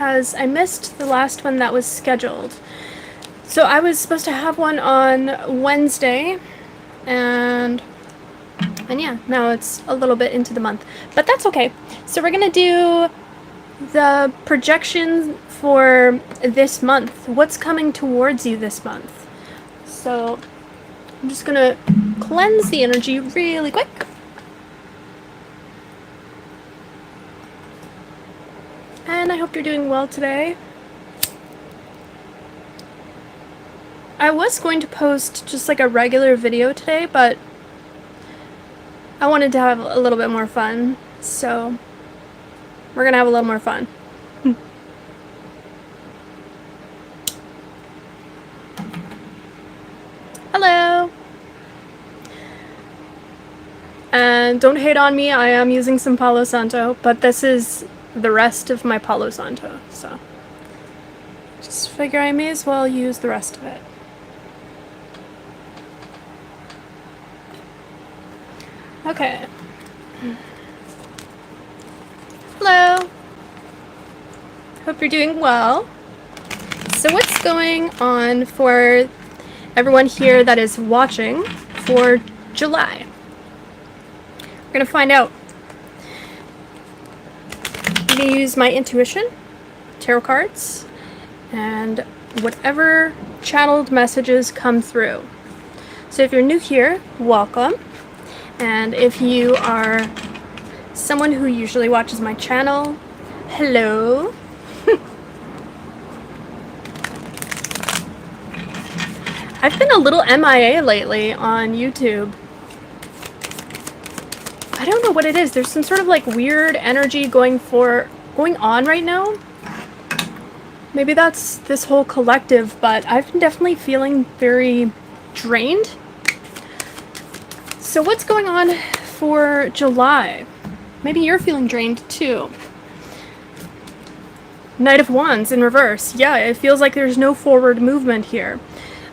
as I missed the last one that was scheduled. So I was supposed to have one on Wednesday, and yeah, now it's a little bit into the month, but that's okay. So we're gonna do the projections for this month. What's coming towards you this month? So I'm just gonna cleanse the energy really quick. And I hope you're doing well today. I was going to post just like a regular video today, but I wanted to have a little bit more fun, so we're gonna have a little more fun. Hello! And don't hate on me, I am using some Palo Santo, but this is the rest of my Palo Santo, so just figure I may as well use the rest of it. Okay. Hello! Hope you're doing well. So what's going on for everyone here that is watching for July? We're gonna find out. I'm gonna use my intuition, tarot cards, and whatever channeled messages come through. So if you're new here, welcome. And if you are someone who usually watches my channel, hello. I've been a little MIA lately on YouTube. I don't know what it is. There's some sort of like weird energy going on right now. Maybe that's this whole collective, but I've been definitely feeling very drained. So what's going on for July? Maybe you're feeling drained too. Knight of Wands in reverse. Yeah, it feels like there's no forward movement here.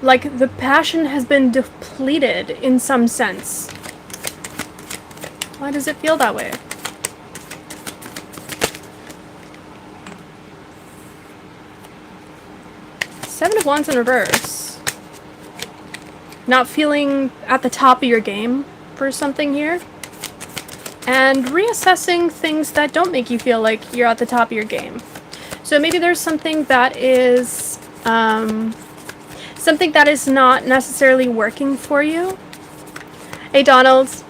Like the passion has been depleted in some sense. Why does it feel that way? Seven of Wands in reverse. Not feeling at the top of your game for something here. And reassessing things that don't make you feel like you're at the top of your game. So maybe there's something that is not necessarily working for you. Hey Donald.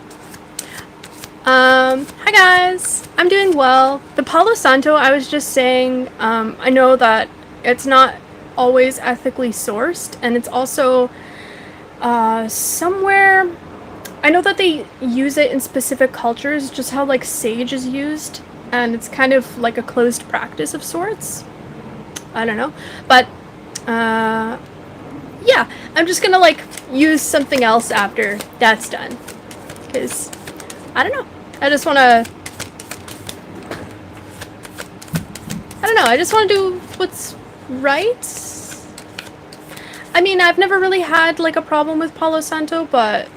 Hi guys. I'm doing well. The Palo Santo, I was just saying, I know that it's not always ethically sourced, and it's also somewhere, I know that they use it in specific cultures, just how like sage is used, and it's kind of like a closed practice of sorts. I don't know, but yeah, I'm just gonna like use something else after that's done, because I don't know, I just want to do what's right. I mean, I've never really had like a problem with Palo Santo, but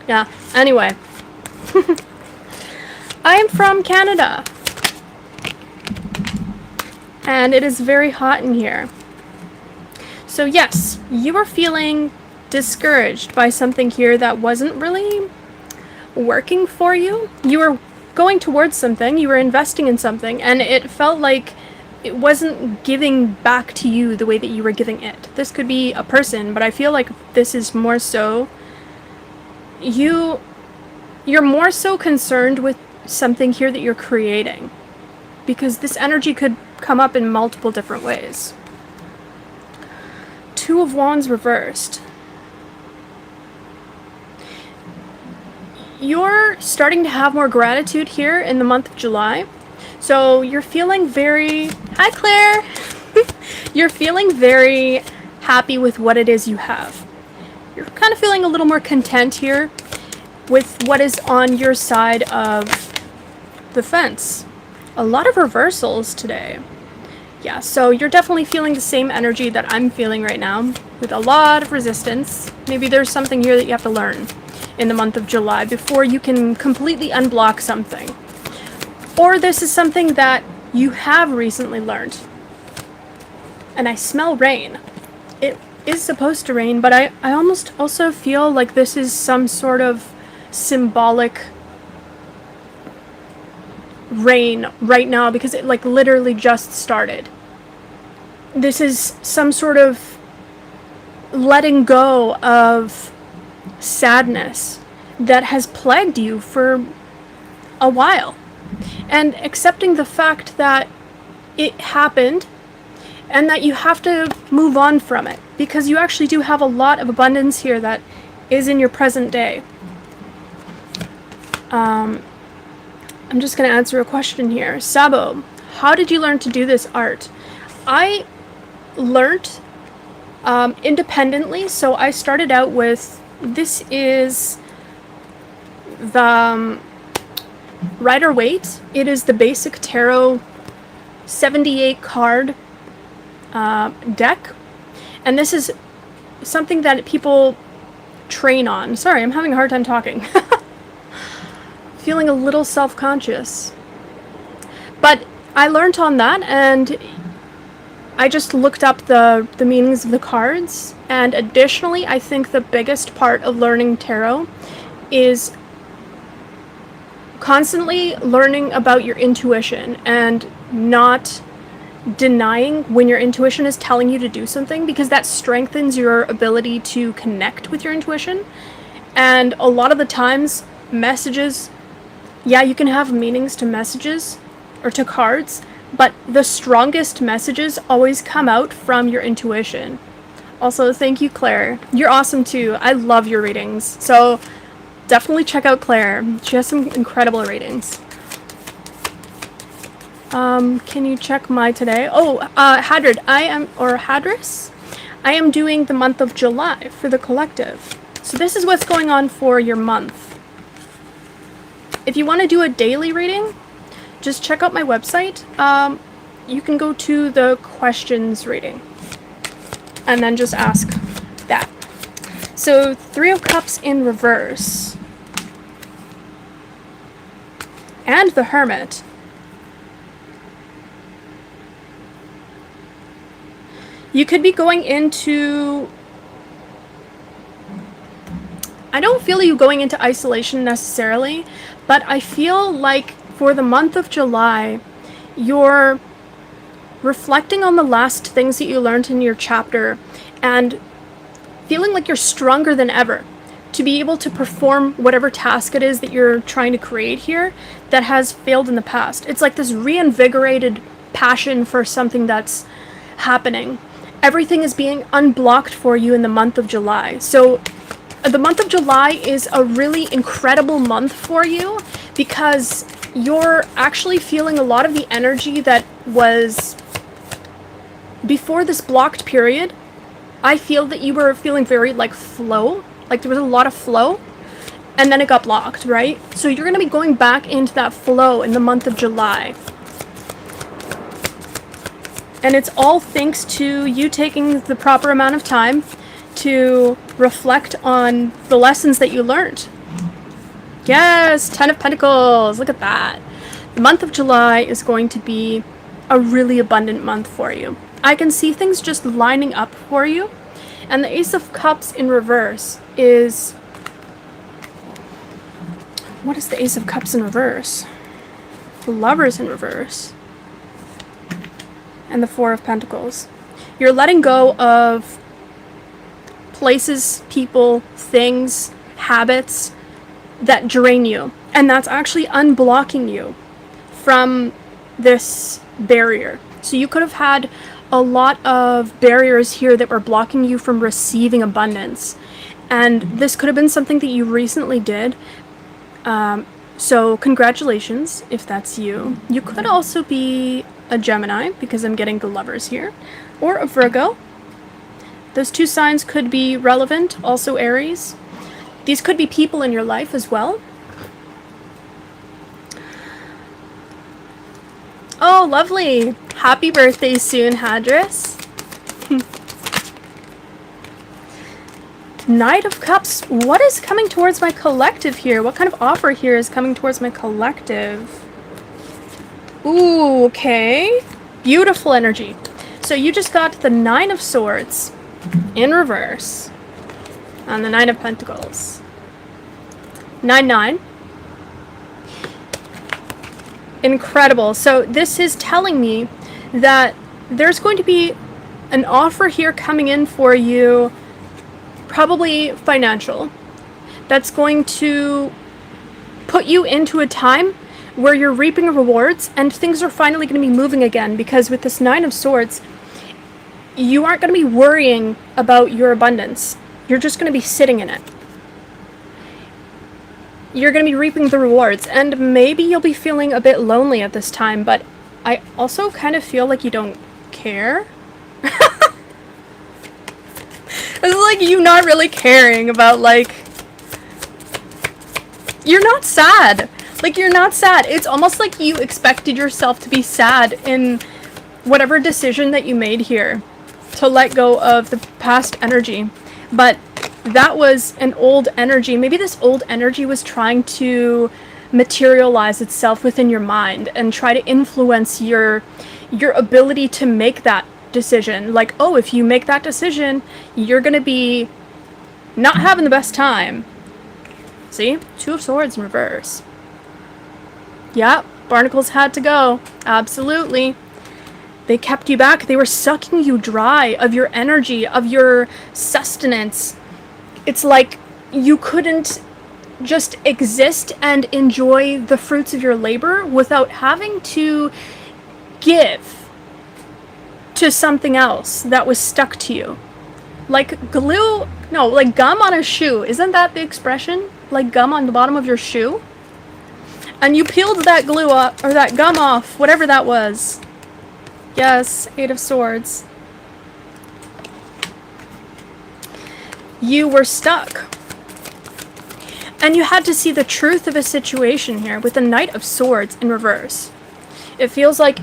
yeah, anyway. I am from Canada, and it is very hot in here. So yes, you are feeling discouraged by something here that wasn't really working for you. You were going towards something, you were investing in something, and it felt like it wasn't giving back to you the way that you were giving it. This could be a person, but I feel like this is more so you're more so concerned with something here that you're creating, because this energy could come up in multiple different ways. Two of Wands reversed. You're starting to have more gratitude here in the month of July. So you're feeling very, hi Claire, you're feeling very happy with what it is you have. You're kind of feeling a little more content here with what is on your side of the fence. A lot of reversals today. Yeah, so you're definitely feeling the same energy that I'm feeling right now, with a lot of resistance. Maybe there's something here that you have to learn in the month of July before you can completely unblock something. Or this is something that you have recently learned. And I smell rain. It is supposed to rain, but I almost also feel like this is some sort of symbolic rain right now because it like literally just started. This is some sort of letting go of sadness that has plagued you for a while, and accepting the fact that it happened and that you have to move on from it, because you actually do have a lot of abundance here that is in your present day. I'm just going to answer a question here. Sabo, how did you learn to do this art? I learned independently, so I started out with, this is the Rider-Waite. It is the basic tarot 78 card deck, and this is something that people train on. Sorry, I'm having a hard time talking. Feeling a little self-conscious. But I learned on that, and I just looked up the meanings of the cards, and additionally, I think the biggest part of learning tarot is constantly learning about your intuition and not denying when your intuition is telling you to do something, because that strengthens your ability to connect with your intuition. And a lot of the times, messages, yeah, you can have meanings to messages or to cards, but the strongest messages always come out from your intuition. Also, thank you, Claire. You're awesome too. I love your readings. So definitely check out Claire. She has some incredible readings. Can you check my today? Oh, Hadrid, Hadris, I am doing the month of July for the collective. So this is what's going on for your month. If you want to do a daily reading, just check out my website. You can go to the questions reading and then just ask that. So 3 of Cups in reverse and the Hermit. You could be going into, I don't feel you going into isolation necessarily, but I feel like for the month of July, you're reflecting on the last things that you learned in your chapter and feeling like you're stronger than ever to be able to perform whatever task it is that you're trying to create here that has failed in the past. It's like this reinvigorated passion for something that's happening. Everything is being unblocked for you in the month of July. So the month of July is a really incredible month for you because you're actually feeling a lot of the energy that was before this blocked period. I feel that you were feeling very like flow, like there was a lot of flow, and then it got blocked, right? So you're going to be going back into that flow in the month of July. And it's all thanks to you taking the proper amount of time to reflect on the lessons that you learned. Yes, 10 of Pentacles, look at that. The month of July is going to be a really abundant month for you. I can see things just lining up for you. And the Ace of Cups in reverse is... What is the Ace of Cups in reverse? The Lovers in reverse. And the 4 of Pentacles. You're letting go of places, people, things, habits that drain you. And that's actually unblocking you from this barrier. So you could have had a lot of barriers here that were blocking you from receiving abundance. And this could have been something that you recently did. So congratulations if that's you. You could also be a Gemini, because I'm getting the Lovers here, or a Virgo. Those 2 signs could be relevant. Also Aries. These could be people in your life as well. Oh, lovely. Happy birthday soon, Hadris. Knight of Cups. What is coming towards my collective here? What kind of offer here is coming towards my collective? Ooh, okay. Beautiful energy. So you just got the 9 of Swords in reverse on the 9 of Pentacles. 9-9. Incredible. So this is telling me that there's going to be an offer here coming in for you, probably financial, that's going to put you into a time where you're reaping rewards and things are finally going to be moving again, because with this 9 of Swords, you aren't going to be worrying about your abundance. You're just going to be sitting in it. You're going to be reaping the rewards, and maybe you'll be feeling a bit lonely at this time, but I also kind of feel like you don't care. It's like you not really caring about, like, you're not sad. Like, you're not sad. It's almost like you expected yourself to be sad in whatever decision that you made here to let go of the past energy. But that was an old energy. Maybe this old energy was trying to materialize itself within your mind and try to influence your ability to make that decision. Like, oh, if you make that decision, you're gonna be not having the best time. See? 2 of Swords in reverse. Yeah, barnacles had to go. Absolutely. They kept you back. They were sucking you dry of your energy, of your sustenance. It's like you couldn't just exist and enjoy the fruits of your labor without having to give to something else that was stuck to you. Like glue, no, like gum on a shoe. Isn't that the expression? Like gum on the bottom of your shoe? And you peeled that glue up, or that gum off, whatever that was. Yes, 8 of Swords. You were stuck. And you had to see the truth of a situation here with the Knight of Swords in reverse. It feels like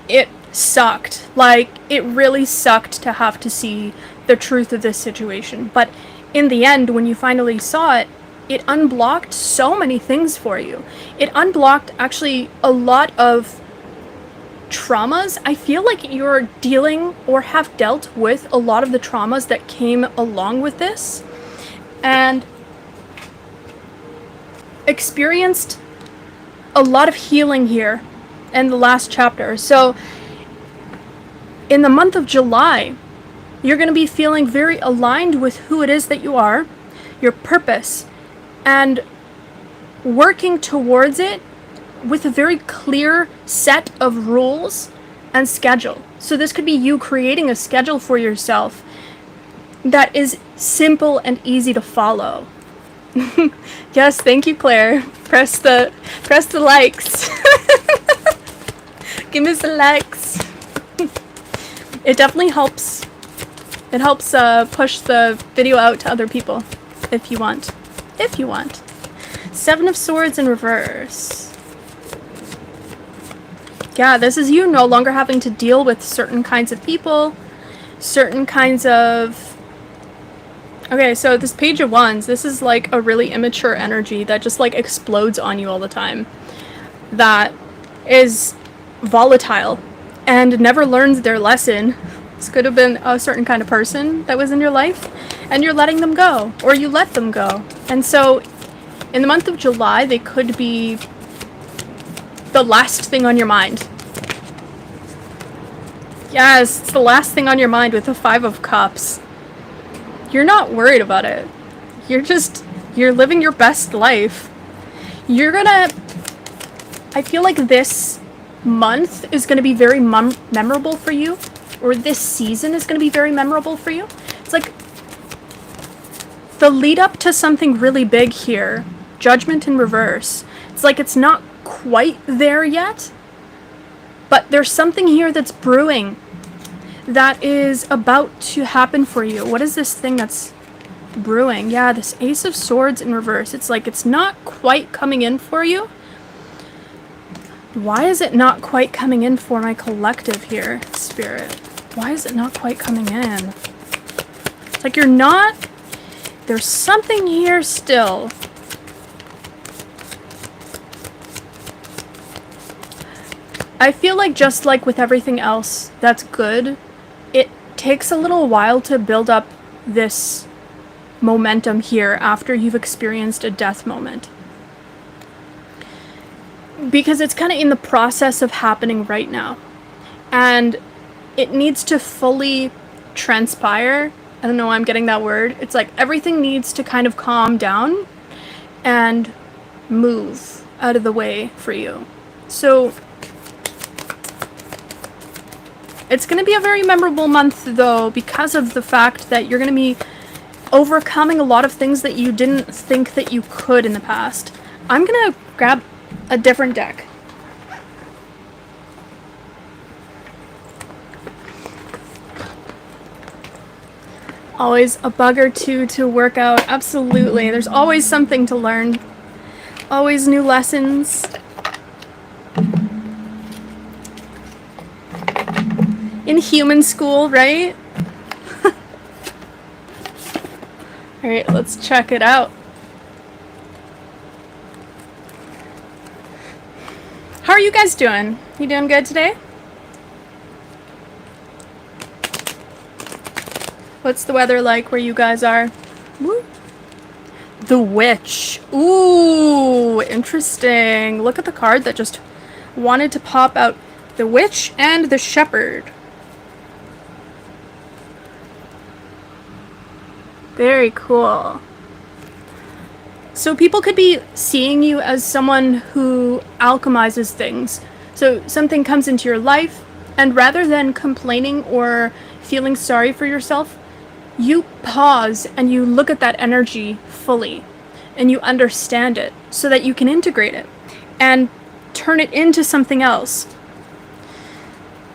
it sucked. Like, it really sucked to have to see the truth of this situation. But in the end, when you finally saw it, it unblocked so many things for you. It unblocked actually a lot of traumas. I feel like you're dealing or have dealt with a lot of the traumas that came along with this and experienced a lot of healing here in the last chapter. So in the month of July, you're going to be feeling very aligned with who it is that you are, your purpose, and working towards it with a very clear set of rules and schedule. So this could be you creating a schedule for yourself that is simple and easy to follow. Yes, thank you, Claire. Press the likes. Give me some likes. It definitely helps. It helps push the video out to other people if you want. If you want. 7 of Swords in reverse. Yeah, this is you no longer having to deal with certain kinds of people, certain kinds of... Okay, so this Page of Wands, this is like a really immature energy that just like explodes on you all the time. That is volatile and never learns their lesson. This could have been a certain kind of person that was in your life, and you're letting them go, or you let them go. And so in the month of July, they could be the last thing on your mind. Yes, it's the last thing on your mind with the 5 of Cups. You're not worried about it. You're living your best life. You're gonna... I feel like this month is gonna be very memorable for you, or this season is gonna be very memorable for you. It's like the lead up to something really big here. Judgment in reverse. It's like it's not quite there yet, but there's something here that's brewing that is about to happen for you. What is this thing that's brewing? Yeah, this Ace of Swords in reverse. It's like it's not quite coming in for you. Why is it not quite coming in for my collective here, Spirit? Why is it not quite coming in? It's like you're not... There's something here still. I feel like just like with everything else that's good, it takes a little while to build up this momentum here after you've experienced a death moment. Because it's kind of in the process of happening right now. And it needs to fully transpire. I don't know why I'm getting that word. It's like everything needs to kind of calm down and move out of the way for you. So it's going to be a very memorable month, though, because of the fact that you're going to be overcoming a lot of things that you didn't think that you could in the past. I'm going to grab a different deck. Always a bug or two to work out. Absolutely. There's always something to learn. Always new lessons. In human school, right? Alright, let's check it out. How are you guys doing? You doing good today? What's the weather like where you guys are? Woo. The Witch. Ooh, interesting. Look at the card that just wanted to pop out. The Witch and the Shepherd. Very cool. So people could be seeing you as someone who alchemizes things. So something comes into your life, and rather than complaining or feeling sorry for yourself, you pause and you look at that energy fully, and you understand it so that you can integrate it and turn it into something else.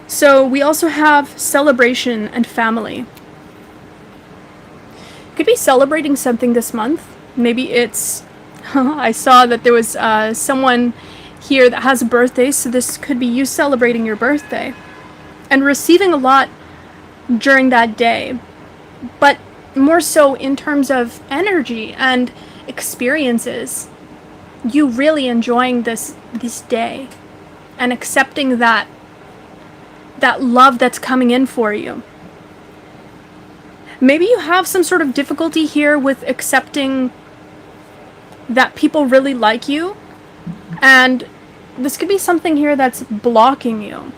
So we also have celebration and family. Could be celebrating something this month. Maybe it's, I saw that there was someone here that has a birthday, so this could be you celebrating your birthday and receiving a lot during that day, but more so in terms of energy and experiences. You really enjoying this day and accepting that love that's coming in for you. Maybe you have some sort of difficulty here with accepting that people really like you, and this could be something here that's blocking you.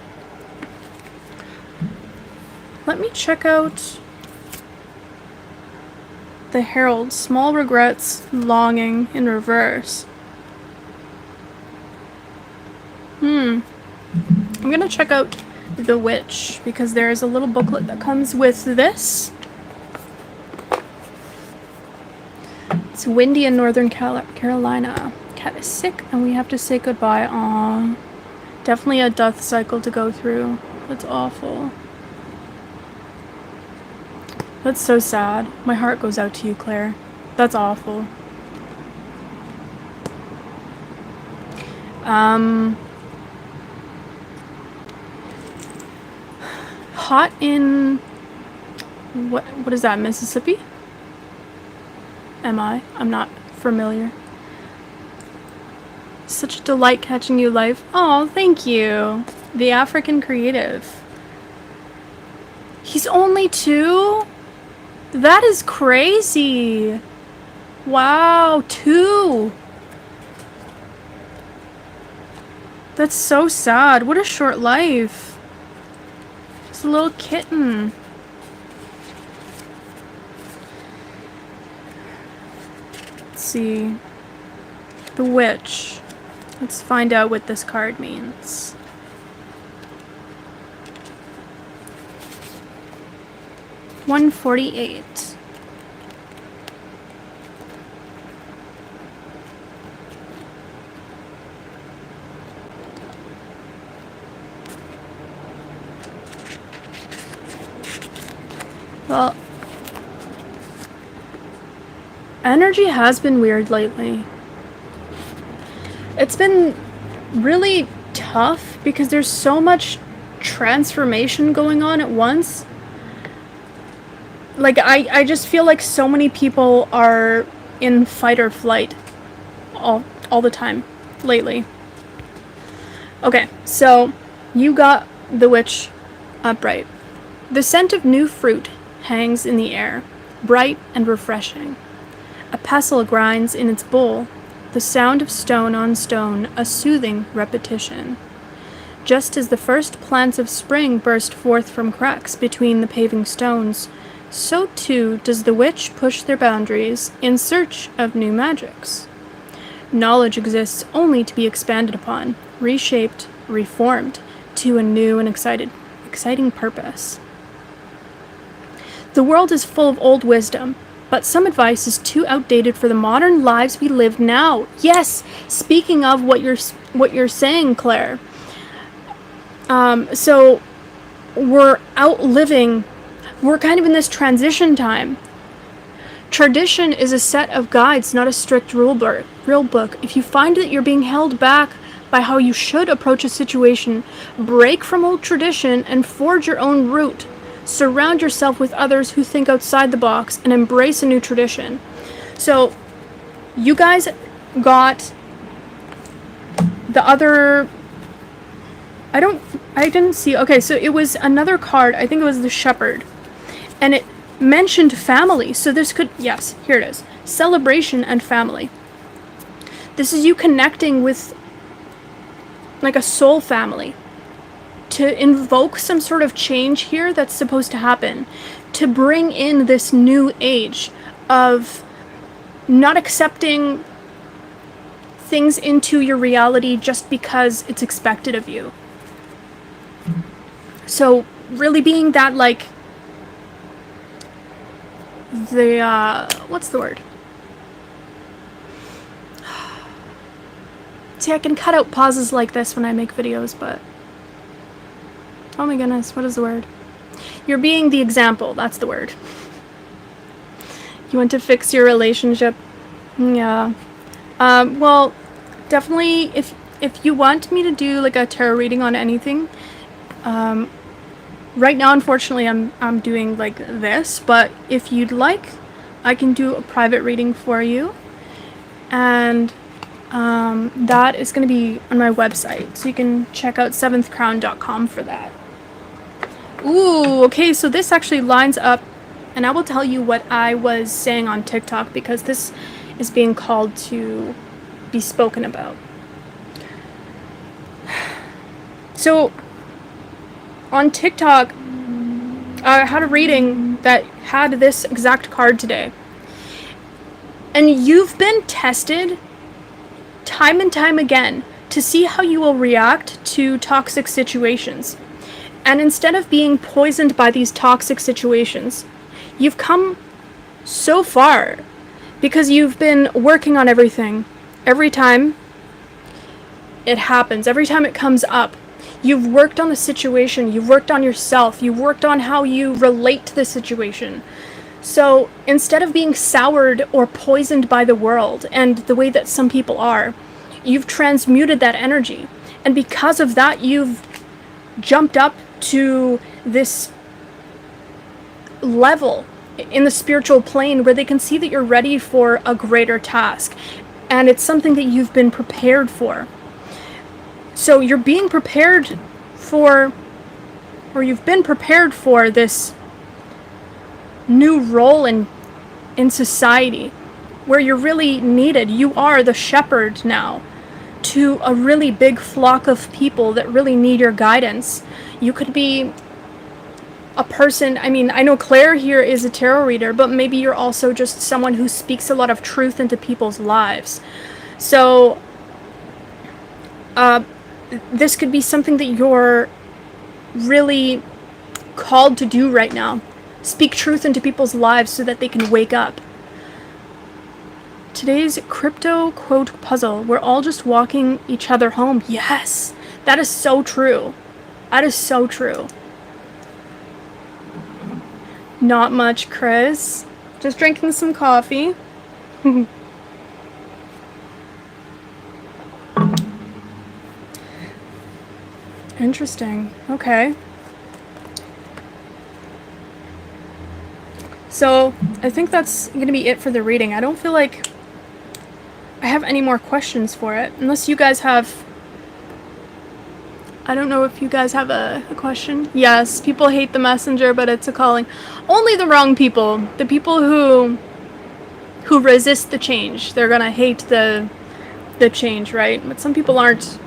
Let me check out the Herald. Small regrets, longing in reverse. I'm gonna check out the Witch because there is a little booklet that comes with this. It's windy in Northern Carolina. Cat is sick and we have to say goodbye. Aw. Definitely a death cycle to go through. That's awful. That's so sad. My heart goes out to you, Claire. That's awful. Hot in... What is that, Mississippi? I'm not familiar. Such a delight catching you live. Oh, thank you. The African Creative. He's only 2? That is crazy. Wow, 2. That's so sad. What a short life. Just a little kitten. See, the Witch. Let's find out what this card means. $148. Well, energy has been weird lately. It's been really tough because there's so much transformation going on at once. Like, I just feel like so many people are in fight or flight all the time lately. Okay, so You got the witch upright. The scent of new fruit hangs in the air, bright and refreshing. A pestle grinds in its bowl, the sound of stone on stone, a soothing repetition. Just as the first plants of spring burst forth from cracks between the paving stones, so too does the witch push their boundaries in search of new magics. Knowledge exists only to be expanded upon, reshaped, reformed, to a new and exciting purpose. The world is full of old wisdom, but some advice is too outdated for the modern lives we live now. Yes, speaking of what you're saying, Claire. So we're kind of in this transition time. Tradition is a set of guides, not a strict rule book. If you find that you're being held back by how you should approach a situation, break from old tradition and forge your own route. Surround yourself with others who think outside the box and embrace a new tradition. So, you guys got the other... I didn't see... Okay, so it was another card. I think it was the Shepherd. And it mentioned family. So this could... Yes, here it is. Celebration and family. This is you connecting with like a soul family. To invoke some sort of change here that's supposed to happen. To bring in this new age of not accepting things into your reality just because it's expected of you. So really being that like what's the word? See, I can cut out pauses like this when I make videos, but oh my goodness, what is the word? You're being the example, that's the word. You want to fix your relationship? Yeah. Well, definitely if you want me to do like a tarot reading on anything, right now unfortunately I'm doing like this, but if you'd like, I can do a private reading for you. And that is going to be on my website, so you can check out seventhcrown.com for that. Ooh, okay, so this actually lines up, and I will tell you what I was saying on TikTok, because this is being called to be spoken about. So, on TikTok, I had a reading that had this exact card today. And you've been tested time and time again to see how you will react to toxic situations. And instead of being poisoned by these toxic situations, you've come so far because you've been working on everything. Every time it happens, every time it comes up, you've worked on the situation, you've worked on yourself, you've worked on how you relate to the situation. So instead of being soured or poisoned by the world and the way that some people are, you've transmuted that energy. And because of that, you've jumped up to this level in the spiritual plane where they can see that you're ready for a greater task. And it's something that you've been prepared for. So you're being prepared for, or you've been prepared for this new role in society where you're really needed. You are the shepherd now to a really big flock of people that really need your guidance. You could be a person, I mean, I know Claire here is a tarot reader, but maybe you're also just someone who speaks a lot of truth into people's lives. So, this could be something that you're really called to do right now. Speak truth into people's lives so that they can wake up. Today's crypto quote puzzle, we're all just walking each other home. Yes, that is so true. That is so true. Not much, Chris. Just drinking some coffee. Interesting. Okay. So, I think that's going to be it for the reading. I don't feel like I have any more questions for it. Unless you guys have I don't know if you guys have a question. Yes, people hate the messenger, but it's a calling. Only the wrong people. The people who resist the change. They're gonna hate the change, right? But some people aren't.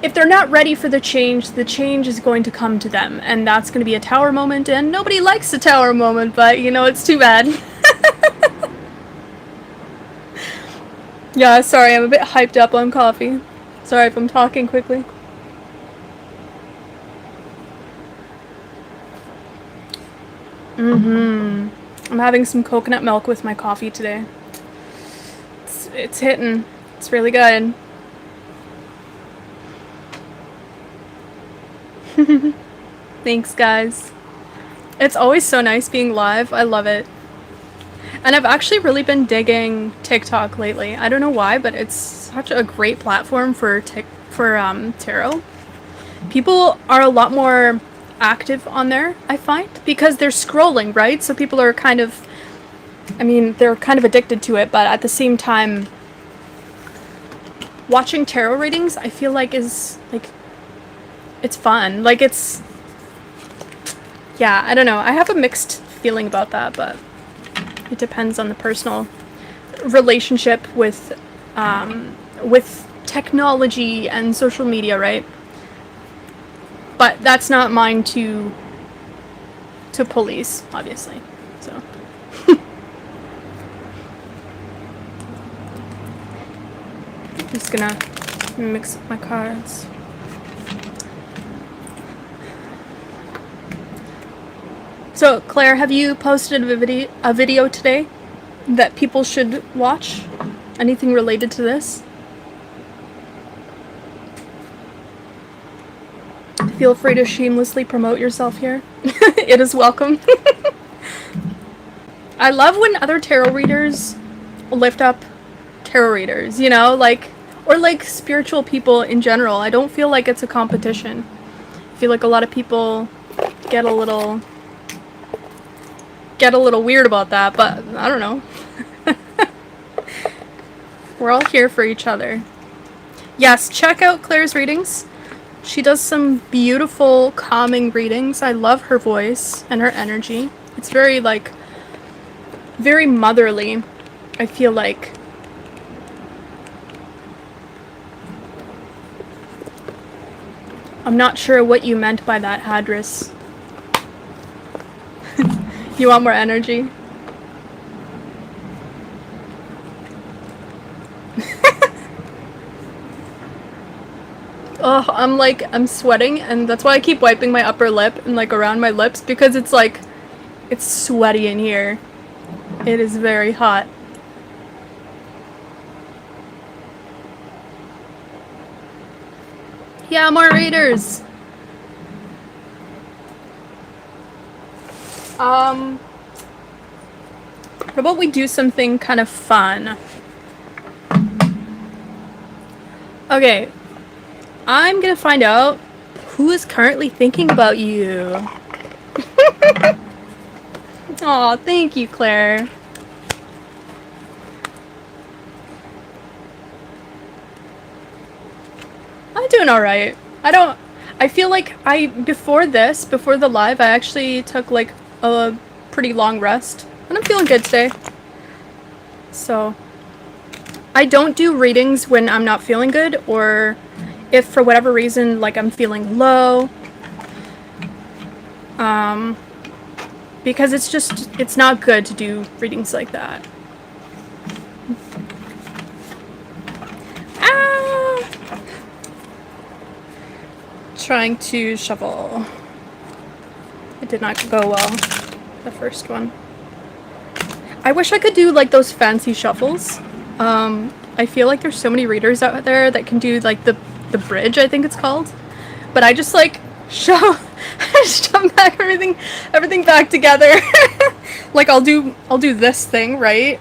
If they're not ready for the change is going to come to them, and that's going to be a tower moment, and nobody likes a tower moment, but you know, it's too bad. Yeah, sorry, I'm a bit hyped up on coffee. Sorry if I'm talking quickly. I'm having some coconut milk with my coffee today. It's hitting. It's really good. Thanks, guys. It's always so nice being live. I love it. And I've actually really been digging TikTok lately. I don't know why, but it's such a great platform for tarot. People are a lot more active on there, I find, because they're scrolling, right? So people are kind of, I mean, they're kind of addicted to it, but at the same time, watching tarot readings, I feel like is like, it's fun. Like it's, yeah, I don't know. I have a mixed feeling about that, but it depends on the personal relationship with technology and social media, right? But that's not mine to police, obviously. So I'm just gonna mix up my cards. So, Claire, have you posted a video today that people should watch? Anything related to this? Feel free to shamelessly promote yourself here. It is welcome. I love when other tarot readers lift up tarot readers, you know, like, or like spiritual people in general. I don't feel like it's a competition. I feel like a lot of people get a little weird about that, but I don't know. We're all here for each other. Yes, check out Claire's readings. She does some beautiful, calming readings. I love her voice and her energy. It's very, like, very motherly, I feel like. I'm not sure what you meant by that, Hadris. You want more energy? Oh, I'm sweating, and that's why I keep wiping my upper lip and like around my lips, because it's like, it's sweaty in here. It is very hot. Yeah, more readers! How about we do something kind of fun? Okay, I'm gonna find out who is currently thinking about you. Aw, thank you, Claire. I'm doing alright. I feel like before the live, I actually took like a pretty long rest, and I'm feeling good today. So, I don't do readings when I'm not feeling good, or if for whatever reason, like, I'm feeling low. Because it's not good to do readings like that. Ah! Trying to shuffle. It did not go well, the first one. I wish I could do like those fancy shuffles. I feel like there's so many readers out there that can do like the bridge, I think it's called. But I just like shove back everything back together. Like I'll do this thing, right?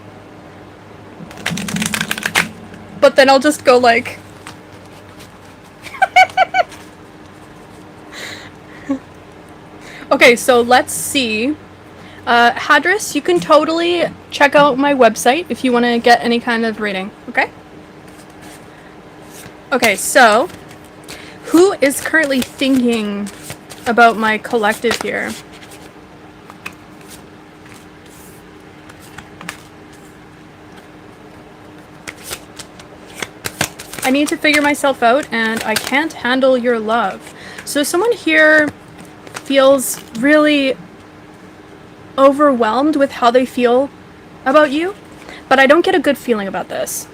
But then I'll just go like okay, so let's see. Hadris, you can totally check out my website if you want to get any kind of reading, okay? Okay, so Who is currently thinking about my collective here? I need to figure myself out and I can't handle your love. So someone here feels really overwhelmed with how they feel about you, but I don't get a good feeling about this.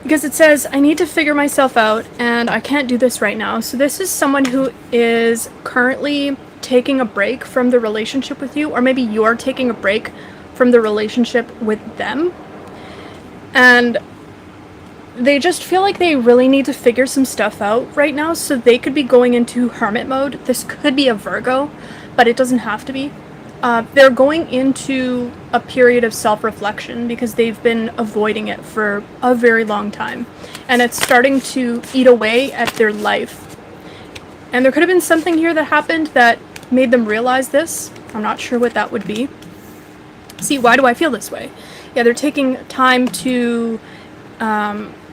Because it says, I need to figure myself out and I can't do this right now. So this is someone who is currently taking a break from the relationship with you, or maybe you're taking a break from the relationship with them. And they just feel like they really need to figure some stuff out right now, so they could be going into hermit mode. This could be a Virgo, but it doesn't have to be. They're going into a period of self-reflection because they've been avoiding it for a very long time. And it's starting to eat away at their life. And there could have been something here that happened that made them realize this. I'm not sure what that would be. See, why do I feel this way? Yeah, they're taking time to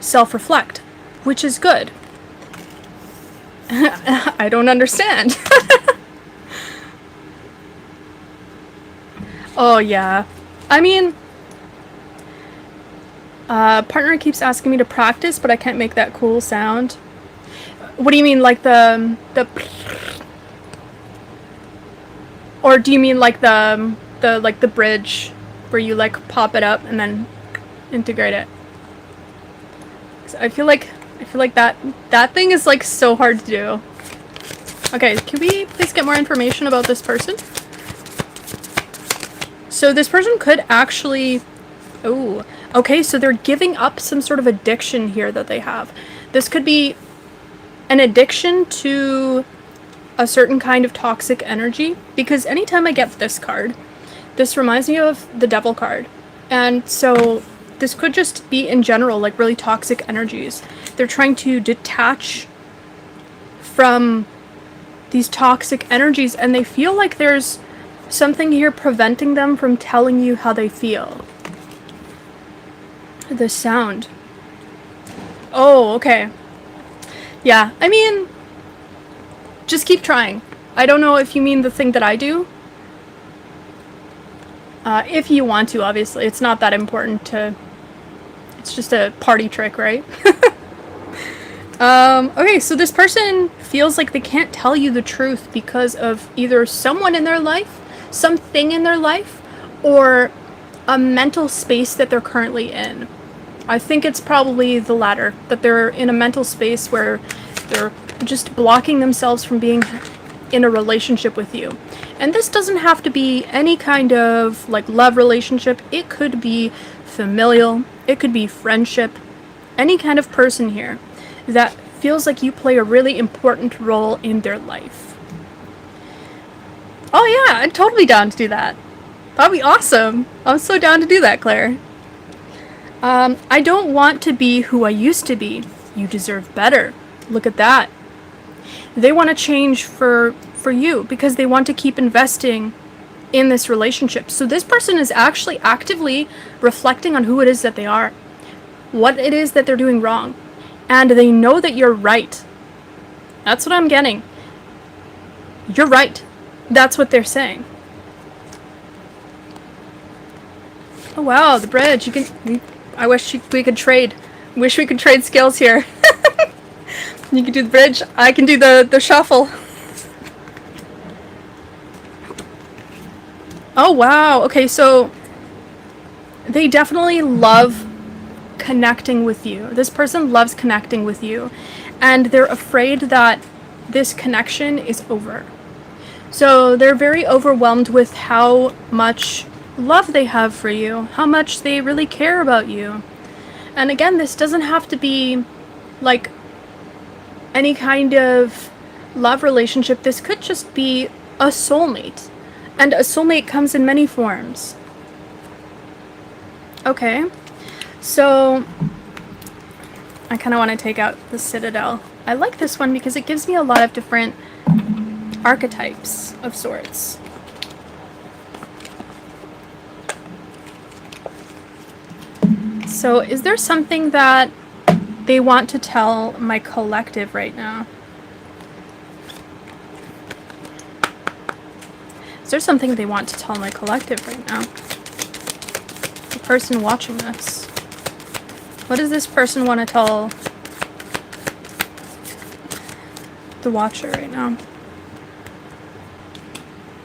self-reflect, which is good. I don't understand. Oh yeah, I mean, partner keeps asking me to practice, but I can't make that cool sound. What do you mean, like the or do you mean like the bridge where you like pop it up and then integrate it? I feel like that thing is like so hard to do. Okay, can we please get more information about this person? So this person could actually, oh, okay, so they're giving up some sort of addiction here that they have. This could be an addiction to a certain kind of toxic energy, because anytime I get this card, this reminds me of the Devil card. And so this could just be in general, like really toxic energies. They're trying to detach from these toxic energies, and they feel like there's something here preventing them from telling you how they feel. The sound. Oh, okay. Yeah, I mean, just keep trying. I don't know if you mean the thing that I do. If you want to, obviously. It's not that important to... It's just a party trick, right? Okay, so this person feels like they can't tell you the truth because of either someone in their life, something in their life, or a mental space that they're currently in. I think it's probably the latter, that they're in a mental space where they're just blocking themselves from being in a relationship with you. And this doesn't have to be any kind of like love relationship. It could be familial, it could be friendship, any kind of person here that feels like you play a really important role in their life. Oh yeah, I'm totally down to do that. That'd be awesome. I'm so down to do that, Claire. I don't want to be who I used to be. You deserve better. Look at that. They want to change for you because they want to keep investing in this relationship. So this person is actually actively reflecting on who it is that they are, what it is that they're doing wrong, and they know that you're right. That's what I'm getting. You're right. That's what they're saying. Oh wow, the bridge. You can. I wish we could trade. Wish we could trade skills here. You can do the bridge. I can do the shuffle. Oh wow. Okay, so they definitely love connecting with you. This person loves connecting with you, and they're afraid that this connection is over. So they're very overwhelmed with how much love they have for you, how much they really care about you. And again, this doesn't have to be like any kind of love relationship. This could just be a soulmate. And a soulmate comes in many forms. Okay, so I kind of want to take out the Citadel. I like this one because it gives me a lot of different archetypes of sorts. So is there something that they want to tell my collective right now? Is there something they want to tell my collective right now? The person watching this. What does this person want to tell the watcher right now?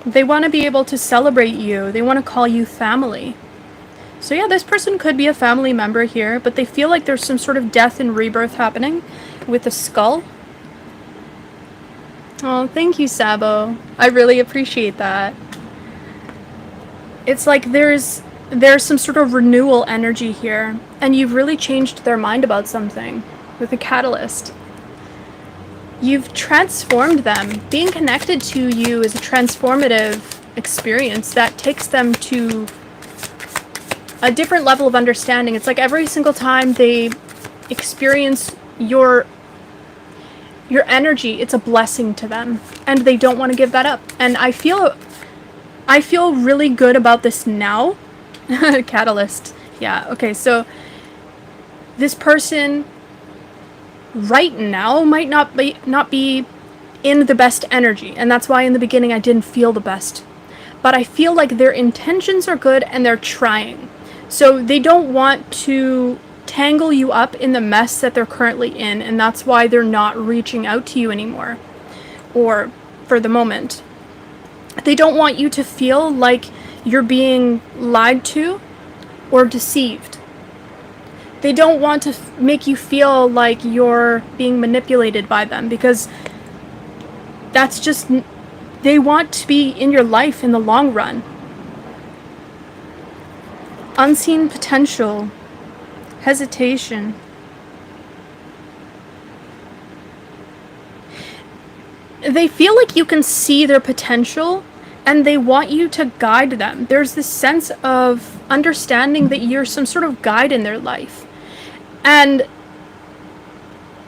They want to be able to celebrate you. They want to call you family. So yeah, this person could be a family member here, but they feel like there's some sort of death and rebirth happening with the skull. Oh, thank you, Sabo. I really appreciate that. It's like there's some sort of renewal energy here, and you've really changed their mind about something with the catalyst. You've transformed them. Being connected to you is a transformative experience that takes them to a different level of understanding. It's like every single time they experience your energy, it's a blessing to them, and they don't want to give that up. And I feel really good about this now. Catalyst. Yeah, okay, so this person right now might not be in the best energy, and that's why in the beginning I didn't feel the best. But I feel like their intentions are good and they're trying. So they don't want to tangle you up in the mess that they're currently in, and that's why they're not reaching out to you anymore, or for the moment. They don't want you to feel like you're being lied to or deceived. They don't want to make you feel like you're being manipulated by them, because that's just, they want to be in your life in the long run. Unseen potential, hesitation. They feel like you can see their potential, and they want you to guide them. There's this sense of understanding that you're some sort of guide in their life. And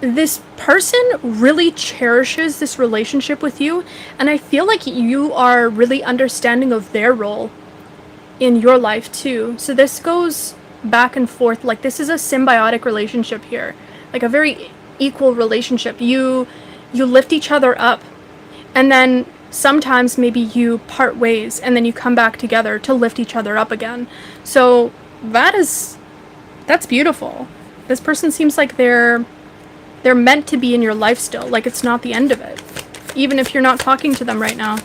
this person really cherishes this relationship with you, and I feel like you are really understanding of their role in your life too. So this goes back and forth. Like, this is a symbiotic relationship here, like a very equal relationship. You lift each other up, and then sometimes maybe you part ways and then you come back together to lift each other up again. So that's beautiful. This person seems like they're meant to be in your life still. Like, it's not the end of it, even if you're not talking to them right now.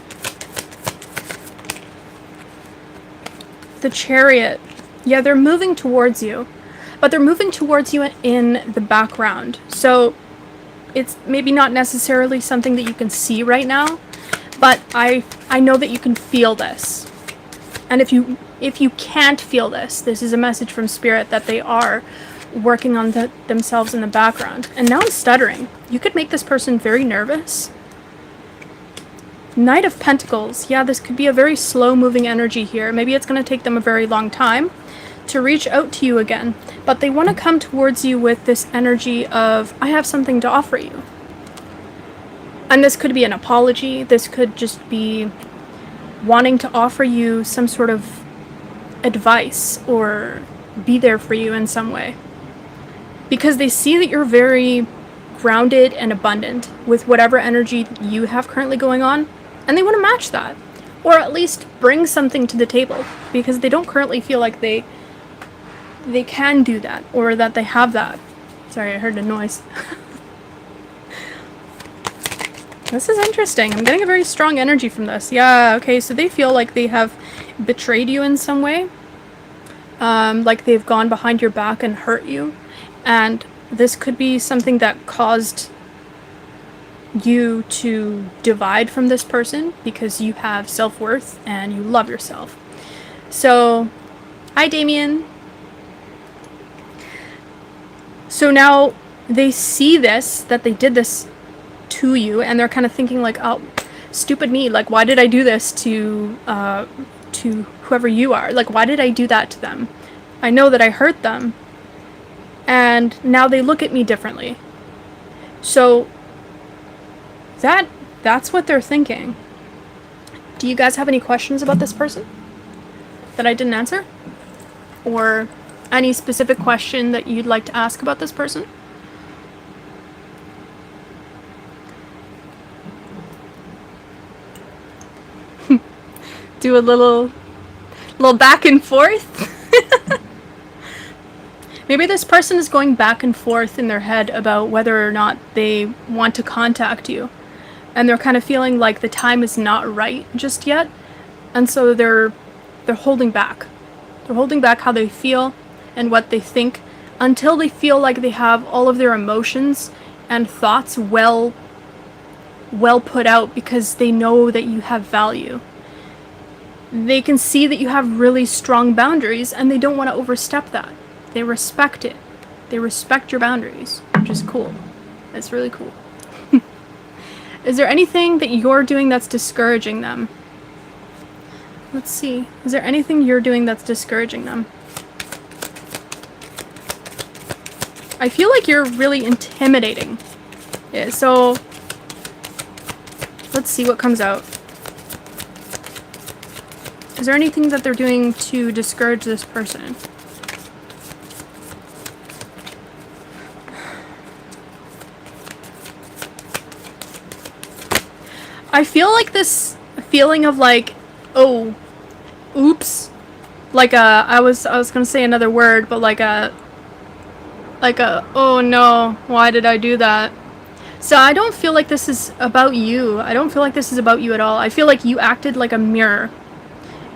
The Chariot. Yeah, they're moving towards you, but they're moving towards you in the background. So it's maybe not necessarily something that you can see right now, but I know that you can feel this. And if you can't feel this is a message from Spirit that they are working on themselves in the background. And now I'm stuttering. You could make this person very nervous. Knight of Pentacles. Yeah, this could be a very slow-moving energy here. Maybe it's going to take them a very long time to reach out to you again. But they want to come towards you with this energy of, I have something to offer you. And this could be an apology. This could just be wanting to offer you some sort of advice or be there for you in some way. Because they see that you're very grounded and abundant with whatever energy you have currently going on, and they want to match that, or at least bring something to the table, because they don't currently feel like they can do that, or that they have that. Sorry, I heard a noise. This is interesting. I'm getting a very strong energy from this. Yeah, okay, so they feel like they have betrayed you in some way. Like they've gone behind your back and hurt you. And this could be something that caused you to divide from this person because you have self-worth and you love yourself. So, hi Damien. So now they see this, that they did this to you, and they're kind of thinking like, oh, stupid me, like why did I do this to whoever you are? Like, why did I do that to them? I know that I hurt them, and now they look at me differently. So that's what they're thinking. Do you guys have any questions about this person that I didn't answer? Or any specific question that you'd like to ask about this person? Do a little back and forth. Maybe this person is going back and forth in their head about whether or not they want to contact you. And they're kind of feeling like the time is not right just yet. And so they're holding back. They're holding back how they feel and what they think until they feel like they have all of their emotions and thoughts well put out, because they know that you have value. They can see that you have really strong boundaries and they don't want to overstep that. They respect it. They respect your boundaries, which is cool. That's really cool. Is there anything that you're doing that's discouraging them? Let's see. Is there anything you're doing that's discouraging them? I feel like you're really intimidating. Yeah, so let's see what comes out. Is there anything that they're doing to discourage this person? I feel like this feeling of like, oh, oops, like I was gonna say another word, but like a, oh no, why did I do that? So I don't feel like this is about you. I don't feel like this is about you at all. I feel like you acted like a mirror,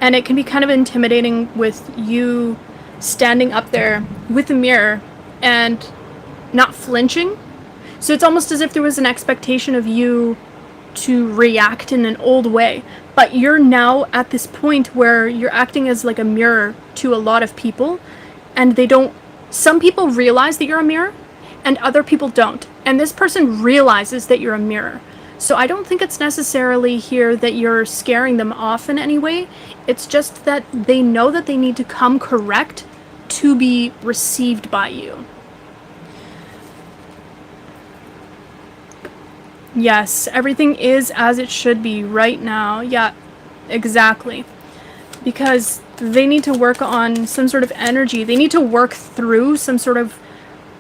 and it can be kind of intimidating with you standing up there with a mirror and not flinching. So it's almost as if there was an expectation of you to react in an old way, but you're now at this point where you're acting as like a mirror to a lot of people, and some people realize that you're a mirror and other people don't, and this person realizes that you're a mirror. So I don't think it's necessarily here that you're scaring them off in any way. It's just that they know that they need to come correct to be received by you. Yes, everything is as it should be right now. Yeah, exactly. Because they need to work on some sort of energy. They need to work through some sort of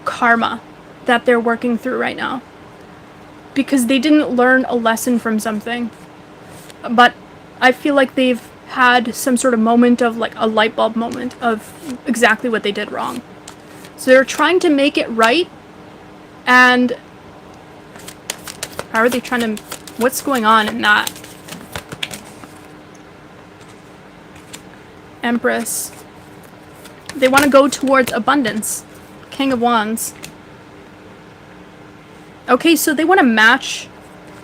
karma that they're working through right now. Because they didn't learn a lesson from something. But I feel like they've had some sort of moment of like a light bulb moment of exactly what they did wrong. So they're trying to make it right, and how are they trying to... what's going on in that? Empress. They want to go towards abundance. King of Wands. Okay, so they want to match...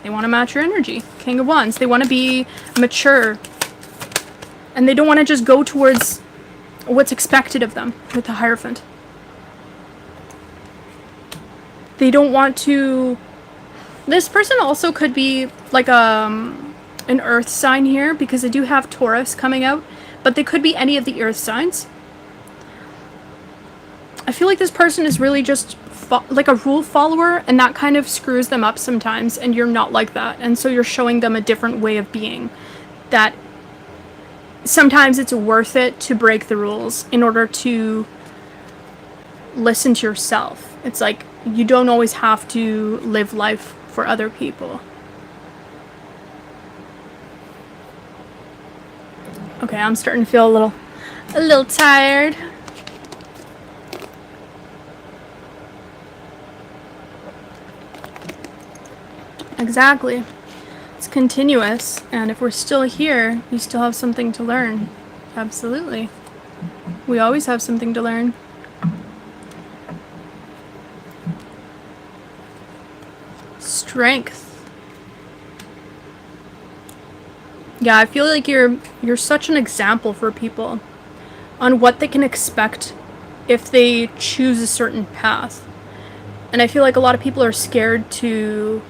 they want to match your energy. King of Wands. They want to be mature. And they don't want to just go towards what's expected of them with the Hierophant. They don't want to... this person also could be like an earth sign here, because they do have Taurus coming out, but they could be any of the earth signs. I feel like this person is really just like a rule follower, and that kind of screws them up sometimes, and you're not like that. And so you're showing them a different way of being, that sometimes it's worth it to break the rules in order to listen to yourself. It's like you don't always have to live life for other people. Okay, I'm starting to feel a little tired. Exactly. It's continuous, and if we're still here, you still have something to learn. Absolutely. We always have something to learn. Strength. Yeah, I feel like you're such an example for people on what they can expect if they choose a certain path. And I feel like a lot of people are scared to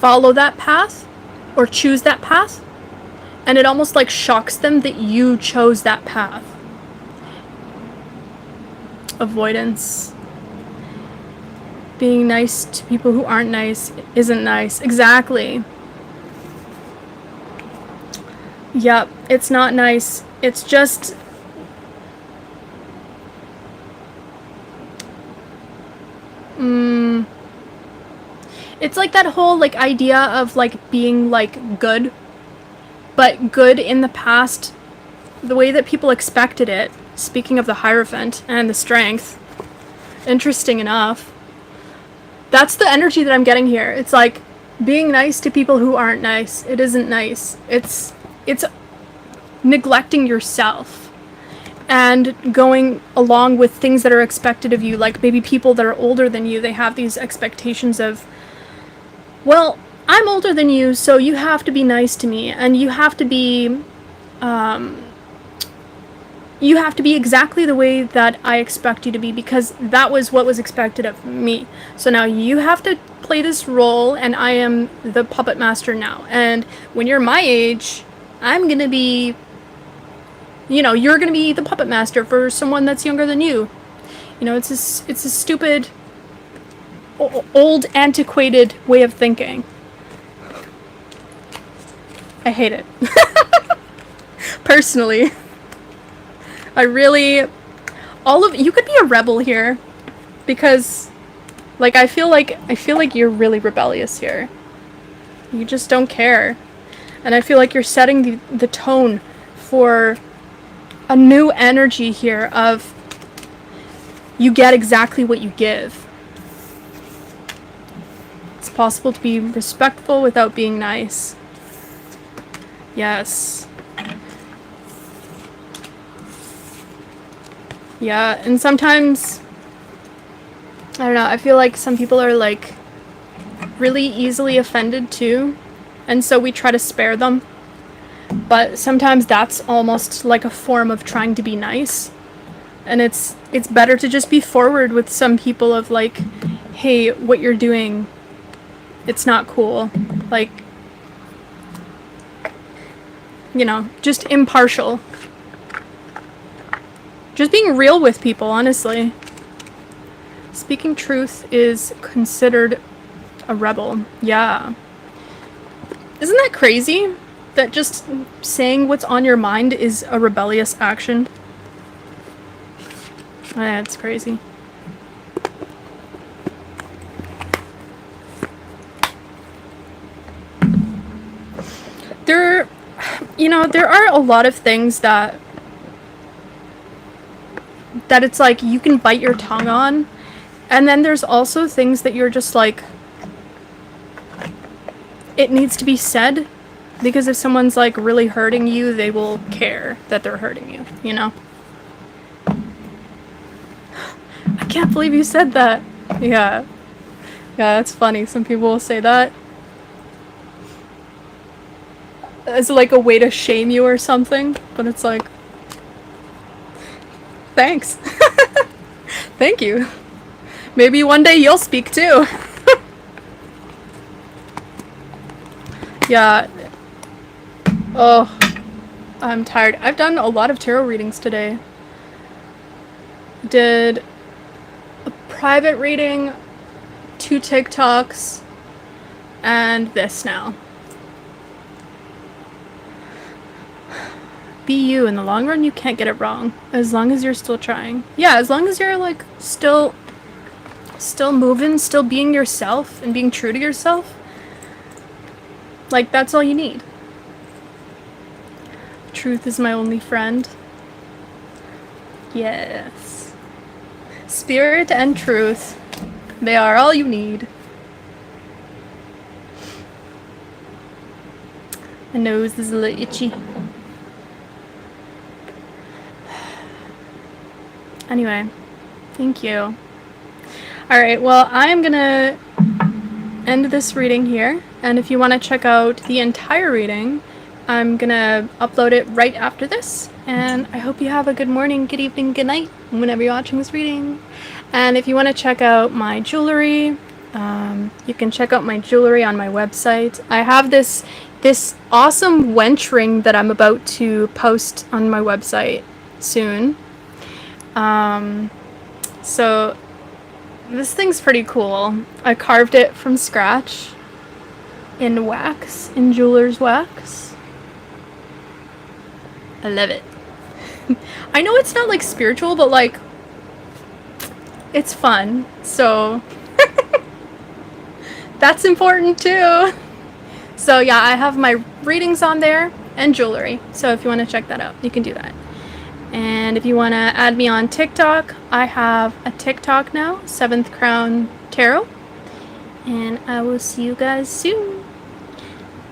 follow that path or choose that path, and it almost like shocks them that you chose that path. Avoidance. Being nice to people who aren't nice isn't nice. Exactly. Yep, it's not nice. It's just... it's like that whole like idea of like being like good. but good in the past, the way that people expected it. Speaking of the Hierophant and the Strength, interesting enough, that's the energy that I'm getting here. It's like being nice to people who aren't nice. It isn't nice. It's neglecting yourself and going along with things that are expected of you. Like maybe people that are older than you, they have these expectations of, well, I'm older than you, so you have to be nice to me, and you have to be exactly the way that I expect you to be, because that was what was expected of me. So now you have to play this role, and I am the puppet master now. And when you're my age, I'm gonna be, you're gonna be the puppet master for someone that's younger than you. It's a stupid, old, antiquated way of thinking. I hate it. Personally. You could be a rebel here, because, like, I feel like you're really rebellious here. You just don't care. And I feel like you're setting the tone for a new energy here of you get exactly what you give. It's possible to be respectful without being nice. Yes. Yeah, and sometimes, I don't know, I feel like some people are like really easily offended too, and so we try to spare them. But sometimes that's almost like a form of trying to be nice. And it's better to just be forward with some people of like, hey, what you're doing, it's not cool. Like, just impartial. Just being real with people, honestly. Speaking truth is considered a rebel. Yeah. Isn't that crazy? That just saying what's on your mind is a rebellious action? That's crazy. There are a lot of things that it's like you can bite your tongue on, and then there's also things that you're just like, it needs to be said, because if someone's like really hurting you, they will care that they're hurting you, I can't believe you said that. Yeah, that's funny. Some people will say that as like a way to shame you or something, but it's like, thanks. Thank you. Maybe one day you'll speak too. Yeah. Oh, I'm tired. I've done a lot of tarot readings today. Did a private reading, 2 TikToks, and this now. Be you. In the long run, you can't get it wrong, as long as you're still trying. Yeah, as long as you're like still moving, still being yourself and being true to yourself. Like, that's all you need. Truth is my only friend. Yes. Spirit and truth. They are all you need. My nose is a little itchy. Anyway, thank you. Alright, well, I'm gonna end this reading here, and if you want to check out the entire reading, I'm gonna upload it right after this, and I hope you have a good morning, good evening, good night, whenever you're watching this reading. And if you want to check out my jewelry, you can check out my jewelry on my website. I have this awesome wench ring that I'm about to post on my website soon. So this thing's pretty cool. I carved it from scratch in wax, in jeweler's wax. I love it. I know it's not like spiritual, but like it's fun, so that's important too. So yeah, I have my readings on there, and jewelry. So if you want to check that out, you can do that. And if you want to add me on TikTok, I have a TikTok now, 7th Crown Tarot. And I will see you guys soon.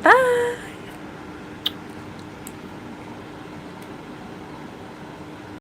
Bye!